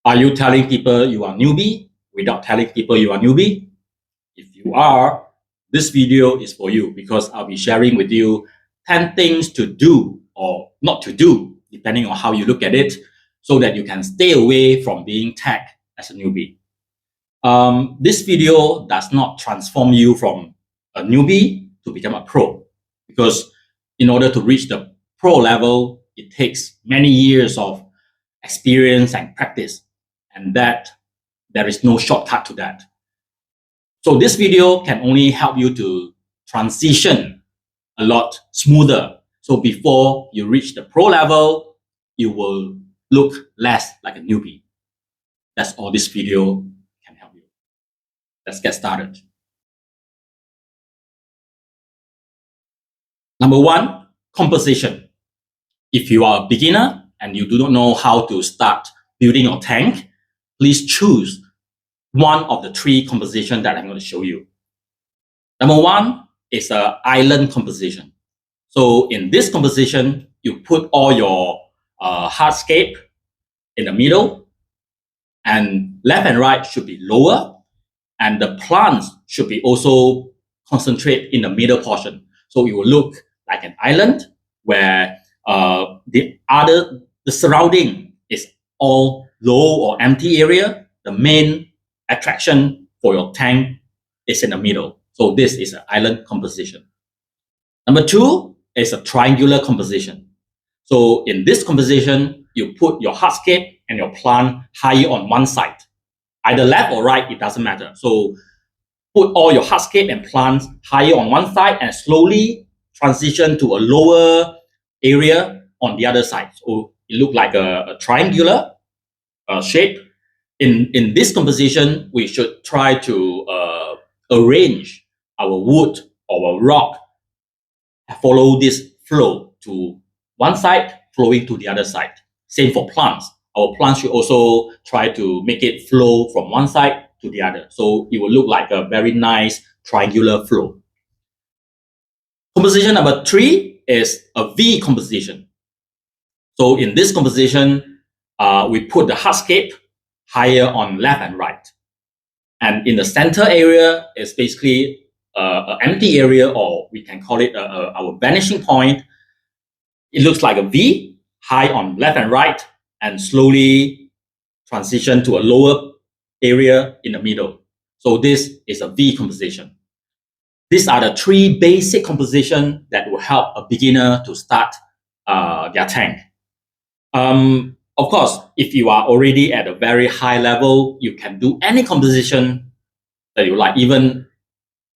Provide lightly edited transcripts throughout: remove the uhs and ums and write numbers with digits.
Are you telling people you are newbie without telling people you are newbie? If you are, this video is for you because I'll be sharing with you 10 things to do or not to do, depending on how you look at it, so that you can stay away from being tagged as a newbie. This video does not transform you from a newbie to become a pro, because in order to reach the pro level, it takes many years of experience and practice, and that there is no shortcut to that. So this video can only help you to transition a lot smoother. So before you reach the pro level, you will look less like a newbie. That's all this video can help you. Let's get started. Number one, composition. If you are a beginner and you do not know how to start building your tank, please choose one of the three compositions that I'm going to show you. Number one is an island composition. So in this composition, you put all your hardscape in the middle, and left and right should be lower, and the plants should be also concentrate in the middle portion. So it will look like an island where the surrounding is all low or empty area. The main attraction for your tank is in the middle. So this is an island composition. Number two is a triangular composition. So in this composition, you put your hardscape and your plant higher on one side, either left or right, it doesn't matter. So put all your hardscape and plants higher on one side and slowly transition to a lower area on the other side. So it looks like a triangular shape. In this composition, we should try to arrange our wood or our rock, follow this flow to one side, flowing to the other side. Same for plants. Our plants should also try to make it flow from one side to the other. So it will look like a very nice triangular flow. Composition number three is a V composition. So in this composition, we put the hardscape higher on left and right. And in the center area is basically an empty area, or we can call it our vanishing point. It looks like a V, high on left and right, and slowly transition to a lower area in the middle. So this is a V composition. These are the three basic compositions that will help a beginner to start their tank. Of course, if you are already at a very high level, you can do any composition that you like, even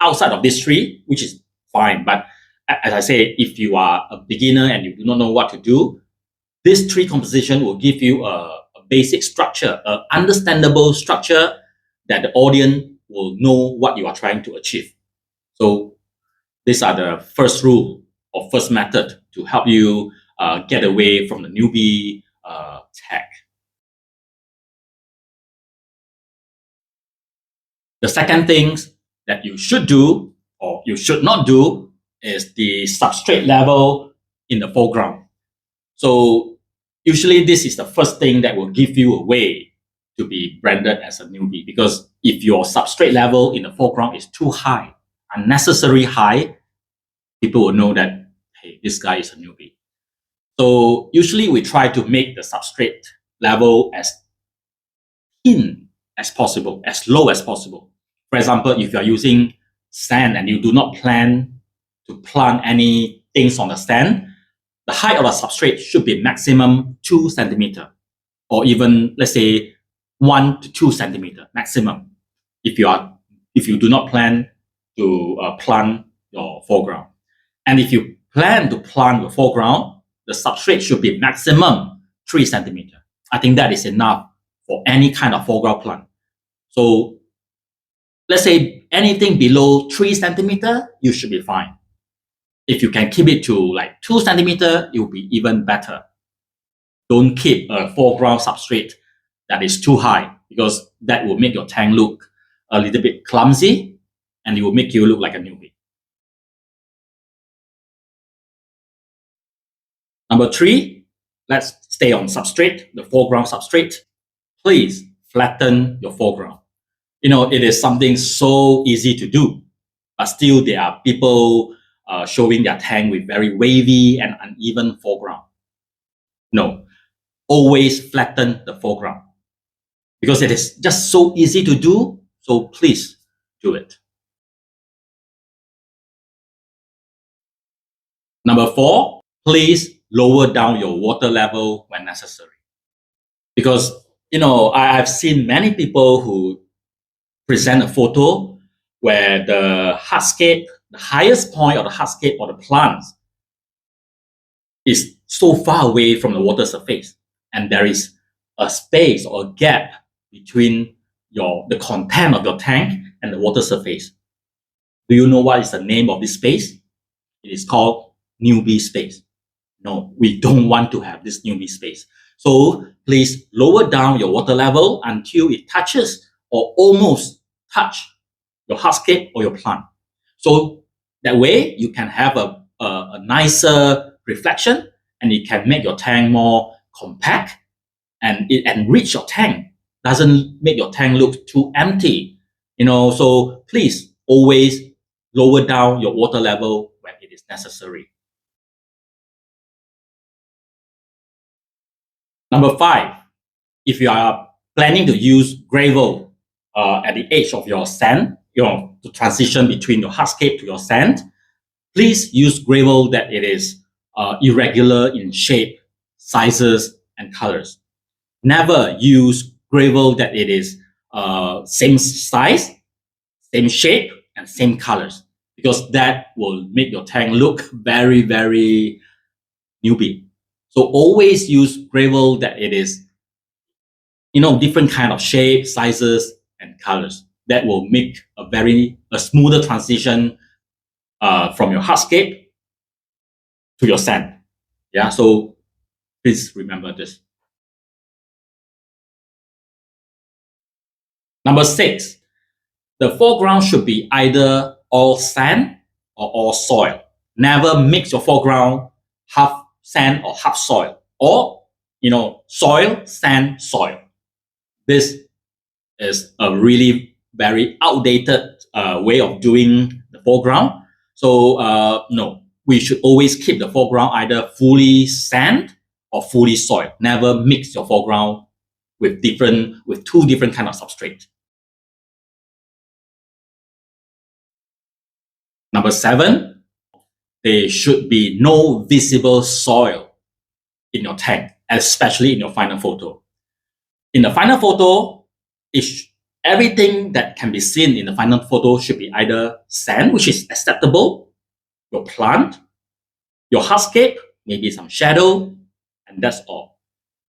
outside of this three, which is fine. But as I say, if you are a beginner and you do not know what to do, this three composition will give you a basic structure, an understandable structure that the audience will know what you are trying to achieve. So these are the first rule or first method to help you get away from the newbie tag. The second thing that you should do or you should not do is the substrate level in the foreground. So usually this is the first thing that will give you away to be branded as a newbie, because if your substrate level in the foreground is too high, unnecessarily high, people will know that, hey, this guy is a newbie. So usually we try to make the substrate level as thin as possible, as low as possible. For example, if you are using sand and you do not plan to plant any things on the sand, the height of the substrate should be maximum 2 centimeters, or even let's say 1 to 2 centimeters maximum. If you do not plan to plant your foreground, and if you plan to plant your foreground, the substrate should be maximum 3 centimeters. I think that is enough for any kind of foreground plant. So let's say anything below 3 centimeters, you should be fine. If you can keep it to like 2 centimeters, it will be even better. Don't keep a foreground substrate that is too high, because that will make your tank look a little bit clumsy and it will make you look like a newbie. Number three, let's stay on substrate, the foreground substrate. please flatten your foreground. It is something so easy to do, but still there are people showing their tank with very wavy and uneven foreground. No, always flatten the foreground because it is just so easy to do. So please do it. Number 4, please lower down your water level when necessary. Because, I've seen many people who present a photo where the hardscape, the highest point of the hardscape or the plants is so far away from the water surface. And there is a space or a gap between the content of your tank and the water surface. Do you know what is the name of this space? It is called Newbie space. No, we don't want to have this Newbie space. So please lower down your water level until it touches or almost touch your hardscape or your plant. So that way you can have a nicer reflection and it can make your tank more compact and it enrich your tank. Doesn't make your tank look too empty. So please always lower down your water level when it is necessary. Number 5, if you are planning to use gravel at the edge of your sand, to transition between your hardscape to your sand, please use gravel that it is irregular in shape, sizes, and colors. Never use gravel that it is same size, same shape, and same colors, because that will make your tank look very, very newbie. So always use gravel that it is, different kind of shape, sizes, and colors. That will make a smoother transition from your hardscape to your sand. Yeah, so please remember this. Number 6, the foreground should be either all sand or all soil. Never mix your foreground half sand or half soil, or soil, sand, soil. This is a really very outdated way of doing the foreground. So no, we should always keep the foreground either fully sand or fully soil. Never mix your foreground with two different kind of substrate. Number 7, there should be no visible soil in your tank, especially in your final photo. In the final photo, everything that can be seen in the final photo should be either sand, which is acceptable, your plant, your hardscape, maybe some shadow, and that's all.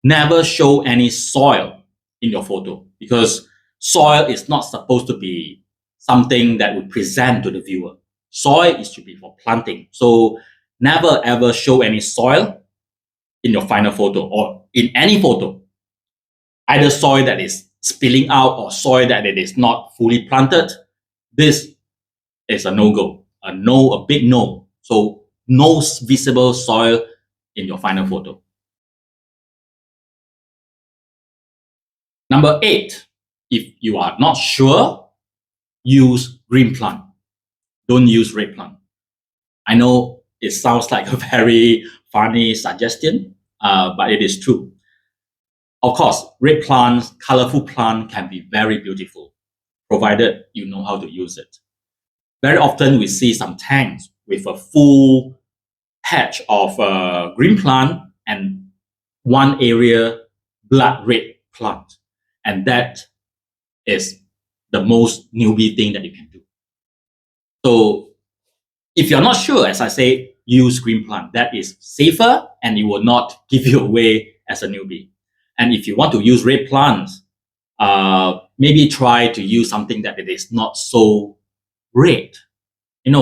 Never show any soil in your photo, because soil is not supposed to be something that we present to the viewer. Soil should be for planting. So never ever show any soil in your final photo or in any photo. Either soil that is spilling out or soil that it is not fully planted. This is a no-go, a big no. So no visible soil in your final photo. Number 8, if you are not sure, use green plant. Don't use red plant. I know it sounds like a very funny suggestion, but it is true. Of course, red plants, colorful plant can be very beautiful, provided you know how to use it. Very often we see some tanks with a full patch of green plant and one area blood red plant. And that is the most newbie thing that you can do. So if you're not sure, as I say, use green plant. That is safer and it will not give you away as a newbie. And if you want to use red plants, maybe try to use something that it is not so red.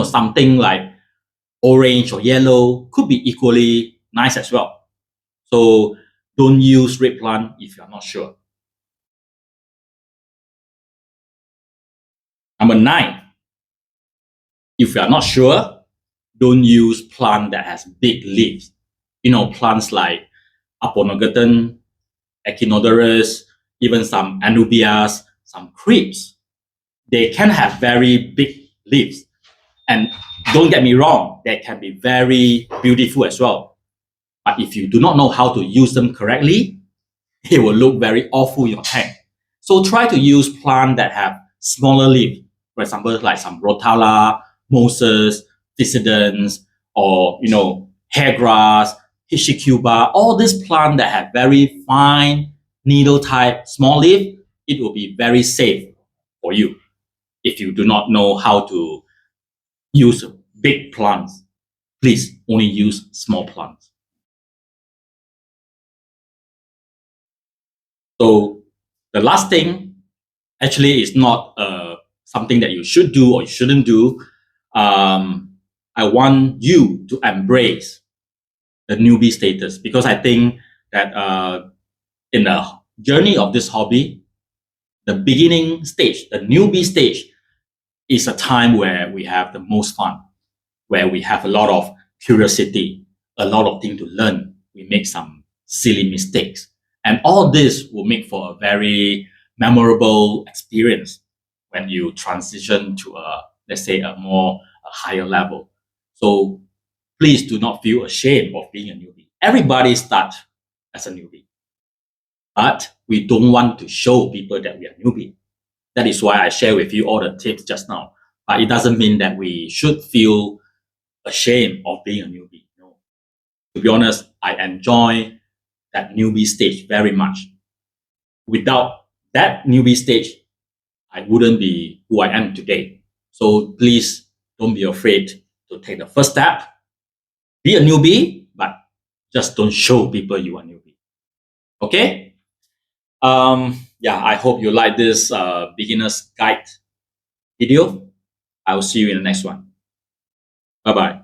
Something like orange or yellow could be equally nice as well. So don't use red plant if you're not sure. Number 9, if you are not sure, don't use plant that has big leaves. Plants like Aponogeton, Echinodorus, even some anubias, some creeps, they can have very big leaves. And don't get me wrong, they can be very beautiful as well. But if you do not know how to use them correctly, it will look very awful in your tank. So try to use plants that have smaller leaves. For example, like some rotala, mosses, dissidents, or hair grass, Hishicuba, all these plants that have very fine needle type small leaf, it will be very safe for you if you do not know how to use big plants. Please only use small plants. So the last thing actually is not something that you should do or you shouldn't do. I want you to embrace the newbie status, because I think that in the journey of this hobby, the beginning stage, the newbie stage, is a time where we have the most fun, where we have a lot of curiosity, a lot of things to learn. We make some silly mistakes. And all this will make for a very memorable experience when you transition to let's say, a higher level. So please do not feel ashamed of being a newbie. Everybody starts as a newbie, but we don't want to show people that we are newbie. That is why I share with you all the tips just now. But it doesn't mean that we should feel ashamed of being a newbie. No. To be honest, I enjoy that newbie stage very much. Without that newbie stage, I wouldn't be who I am today. So please don't be afraid to take the first step. Be a newbie, but just don't show people you are newbie. Okay? Yeah, I hope you like this beginner's guide video. I will see you in the next one. Bye bye.